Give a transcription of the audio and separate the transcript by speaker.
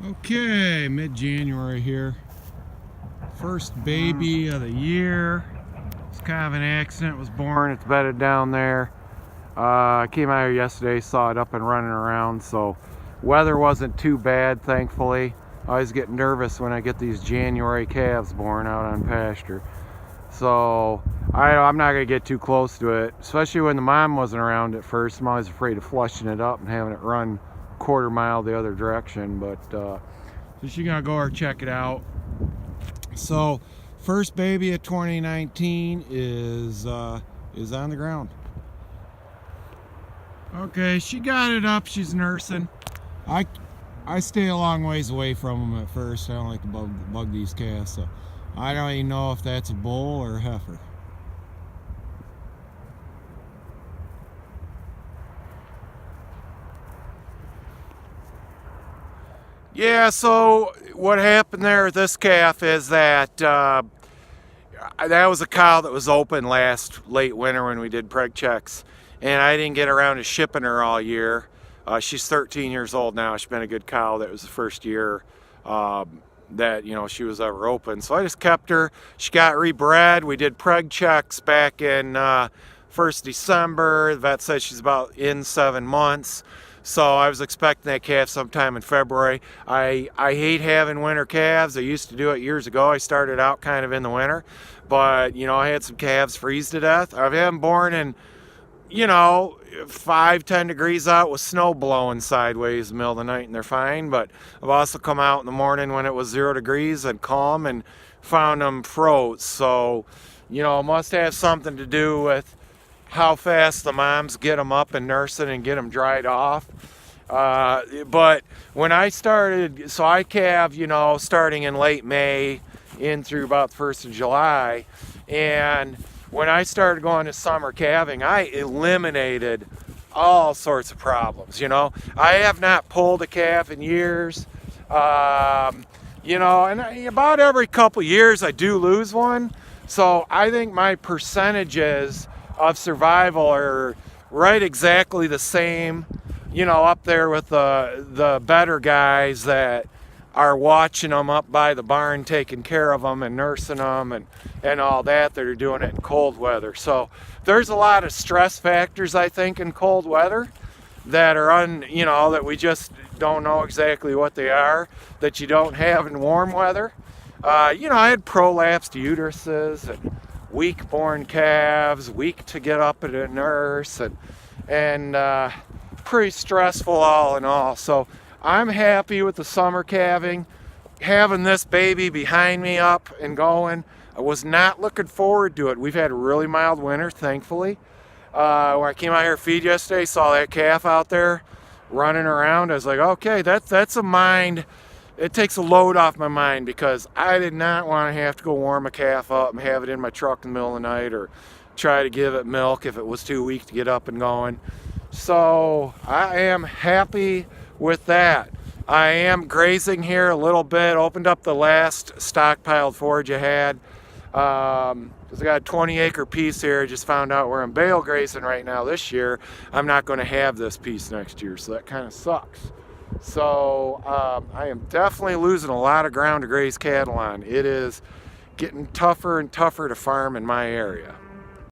Speaker 1: Okay, mid-January here. First baby of the year. It's kind of an accident. It was born. It's bedded down there. I came out here yesterday, saw it up and running around, so weather wasn't too bad, thankfully. I always get nervous when I get these January calves born out on pasture. So I'm not going to get too close to it, especially when the mom wasn't around at first. I'm always afraid of flushing it up and having it run quarter mile the other direction, but so she's gonna go or check it out. So first baby of 2019 is on the ground. Okay, she got it up. She's nursing. I stay a long ways away from them at first. I don't like to bug these calves, so I don't even know if that's a bull or a heifer. Yeah, so what happened there with this calf is that that was a cow that was open last late winter when we did preg checks, and I didn't get around to shipping her all year. She's 13 years old now. She's been a good cow. That was the first year that she was ever open, so I just kept her. She got rebred. We did preg checks back in 1st December. The vet said she's about in 7 months. So I was expecting that calf sometime in February. I hate having winter calves. I used to do it years ago. I started out kind of in the winter, but I had some calves freeze to death. I've had them born in 5-10 degrees out with snow blowing sideways in the middle of the night, and they're fine. But I've also come out in the morning when it was 0 degrees and calm and found them froze. So it must have something to do with how fast the moms get them up and nursing and get them dried off. But when I started, so I calve, starting in late May in through about the 1st of July. And when I started going to summer calving, I eliminated all sorts of problems. I have not pulled a calf in years. And about every couple years I do lose one. So I think my percentages of survival are right exactly the same, up there with the better guys that are watching them up by the barn, taking care of them and nursing them and all that are doing it in cold weather. So there's a lot of stress factors, I think, in cold weather that are that we just don't know exactly what they are, that you don't have in warm weather. I had prolapsed uteruses and weak-born calves, weak to get up and a nurse, and pretty stressful all in all. So I'm happy with the summer calving. Having this baby behind me up and going, I was not looking forward to it. We've had a really mild winter, thankfully. When I came out here to feed yesterday, saw that calf out there running around. I was like, okay, that's a mind. It takes a load off my mind, because I did not want to have to go warm a calf up and have it in my truck in the middle of the night, or try to give it milk if it was too weak to get up and going. So I am happy with that. I am grazing here a little bit. Opened up the last stockpiled forage I had. Because I got a 20-acre piece here. I just found out where I'm bale grazing right now this year. I'm not going to have this piece next year, so that kind of sucks. So I am definitely losing a lot of ground to graze cattle on. It is getting tougher and tougher to farm in my area.